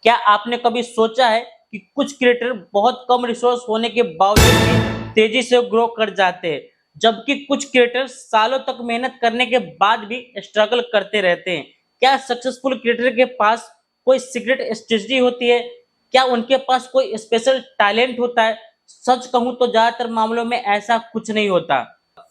क्या आपने कभी सोचा है कि कुछ क्रिएटर बहुत कम रिसोर्स होने के बावजूद भी तेजी से ग्रो कर जाते हैं, जबकि कुछ क्रिएटर सालों तक मेहनत करने के बाद भी स्ट्रगल करते रहते हैं। क्या सक्सेसफुल क्रिएटर के पास कोई सीक्रेट स्ट्रेटजी होती है? क्या उनके पास कोई स्पेशल टैलेंट होता है? सच कहूं तो ज्यादातर मामलों में ऐसा कुछ नहीं होता।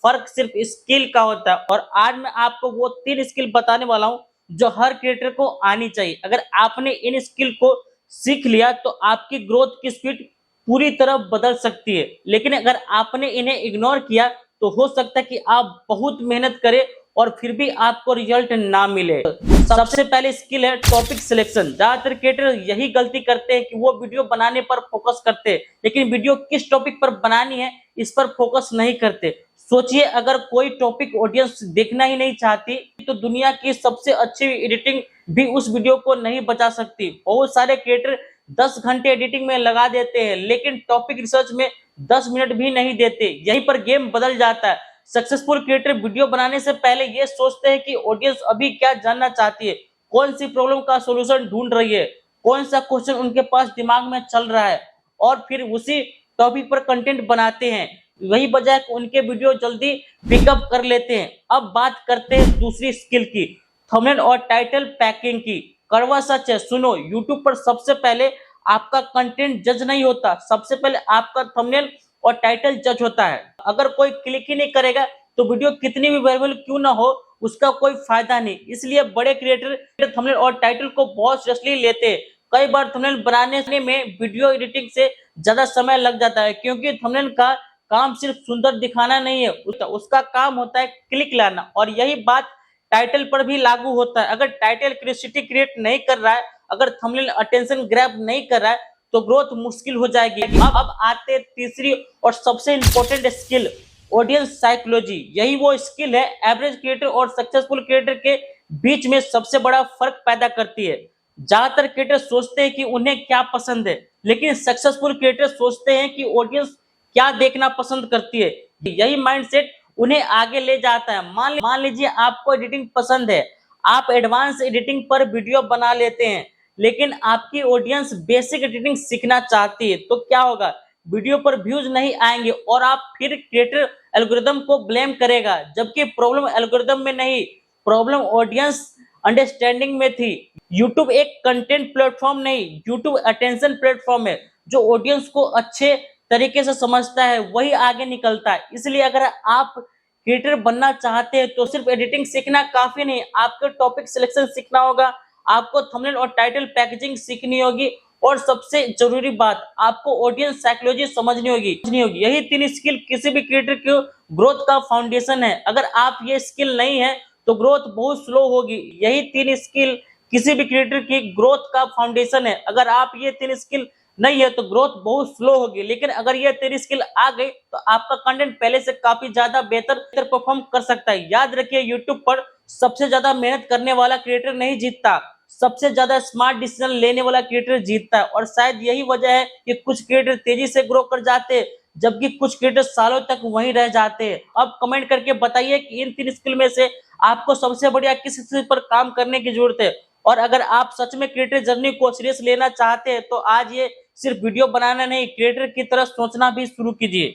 फर्क सिर्फ स्किल का होता है। और आज मैं आपको वो 3 स्किल बताने वाला हूं जो हर क्रिएटर को आनी चाहिए। अगर आपने इन स्किल को सीख लिया तो आपकी ग्रोथ की स्पीड पूरी तरह बदल सकती है। लेकिन अगर आपने इन्हें इग्नोर किया तो हो सकता है कि आप बहुत मेहनत करें और फिर भी आपको रिजल्ट ना मिले। सबसे पहले स्किल है टॉपिक सिलेक्शन। ज्यादातर क्रिएटर यही गलती करते हैं कि वो वीडियो बनाने पर फोकस करते हैं, लेकिन वीडियो किस टॉपिक पर बनानी है इस पर फोकस नहीं करते। सोचिए, अगर कोई टॉपिक ऑडियंस देखना ही नहीं चाहती तो दुनिया की सबसे अच्छी एडिटिंग भी उस वीडियो को नहीं बचा सकती। बहुत सारे क्रिएटर 10 घंटे एडिटिंग में लगा देते हैं, लेकिन टॉपिक रिसर्च में 10 मिनट भी नहीं देते। यहीं पर गेम बदल जाता है। सक्सेसफुल क्रिएटर वीडियो बनाने से पहले ये सोचते हैं कि ऑडियंस अभी क्या जानना चाहती है, कौन सी प्रॉब्लम का सॉल्यूशन ढूंढ रही है, कौन सा क्वेश्चन उनके पास दिमाग में चल रहा है, और फिर उसी टॉपिक पर कंटेंट बनाते हैं। वही बजाय उनके वीडियो जल्दी पिकअप कर लेते हैं। अब बात करते हैं दूसरी स्किल की, थंबनेल और टाइटल पैकिंग की। कड़वा सच है, सुनो, यूट्यूब पर सबसे पहले आपका कंटेंट जज नहीं होता, सबसे पहले आपका थंबनेल और टाइटल जज होता है। अगर कोई क्लिक ही नहीं करेगा तो वीडियो कितनी भी वायरल क्यों ना हो उसका कोई फायदा नहीं। इसलिए बड़े क्रिएटर थंबनेल और टाइटल को बहुत सीरियसली लेते हैं। कई बार थंबनेल बनाने में वीडियो एडिटिंग से ज्यादा समय लग जाता है, क्योंकि थंबनेल का काम सिर्फ सुंदर दिखाना नहीं है, उसका काम होता है क्लिक लाना। और यही बात टाइटल पर भी लागू होता है। अगर टाइटल क्यूरियोसिटी क्रिएट नहीं कर रहा है, अगर थंबनेल अटेंशन ग्रैब नहीं कर रहा है तो ग्रोथ मुश्किल हो जाएगी। अब आते तीसरी और सबसे इंपॉर्टेंट स्किल, ऑडियंस साइकोलॉजी। यही वो स्किल है एवरेज क्रिएटर और सक्सेसफुल क्रिएटर के बीच में सबसे बड़ा फर्क पैदा करती है। ज्यादातर क्रिएटर सोचते हैं कि उन्हें क्या पसंद है, लेकिन सक्सेसफुल क्रिएटर सोचते हैं कि ऑडियंस क्या देखना पसंद करती है। यही माइंडसेट उन्हें आगे ले जाता है। मान लीजिए आपको एडिटिंग पसंद है, आप एडवांस एडिटिंग पर वीडियो बना लेते हैं, लेकिन आपकी ऑडियंस बेसिक एडिटिंग सीखना चाहती है, तो क्या होगा? वीडियो पर व्यूज नहीं आएंगे और आप फिर क्रिएटर एल्गोरिदम को ब्लेम करेगा, जबकि प्रॉब्लम एल्गोरिदम में नहीं, प्रॉब्लम ऑडियंस अंडरस्टैंडिंग में थी। यूट्यूब एक कंटेंट प्लेटफॉर्म नहीं, यूट्यूब अटेंशन प्लेटफॉर्म है। जो ऑडियंस को अच्छे तरीके से समझता है वही आगे निकलता है। इसलिए अगर आप क्रिएटर बनना चाहते हैं तो सिर्फ एडिटिंग सीखना काफी नहीं, आपको टॉपिक सिलेक्शन सीखना होगा, आपको थंबनेल और टाइटल पैकेजिंग सीखनी होगी, और सबसे जरूरी बात, आपको ऑडियंस साइकोलॉजी समझनी होगी। यही 3 स्किल किसी भी क्रिएटर की ग्रोथ का फाउंडेशन है। अगर आप ये स्किल नहीं है तो ग्रोथ बहुत स्लो होगी। यही 3 स्किल किसी भी क्रिएटर की ग्रोथ का फाउंडेशन है। अगर आप ये 3 स्किल नहीं है तो ग्रोथ बहुत स्लो होगी, लेकिन अगर ये 3 स्किल आ गई तो आपका कंटेंट पहले से काफी ज्यादा बेहतर परफॉर्म कर सकता है। याद रखिए, यूट्यूब पर सबसे ज्यादा मेहनत करने वाला क्रिएटर नहीं जीतता, सबसे ज्यादा स्मार्ट डिसीजन लेने वाला क्रिएटर जीतता है। और शायद यही वजह है कि कुछ क्रिएटर तेजी से ग्रो कर जाते हैं, जबकि कुछ क्रिएटर सालों तक वहीं रह जाते हैं। अब कमेंट करके बताइए कि इन 3 स्किल में से आपको सबसे बढ़िया किस स्किल पर काम करने की जरूरत है। और अगर आप सच में क्रिएटर जर्नी को सीरियस लेना चाहते हैं तो आज ये सिर्फ वीडियो बनाना नहीं, क्रिएटर की तरह सोचना भी शुरू कीजिए।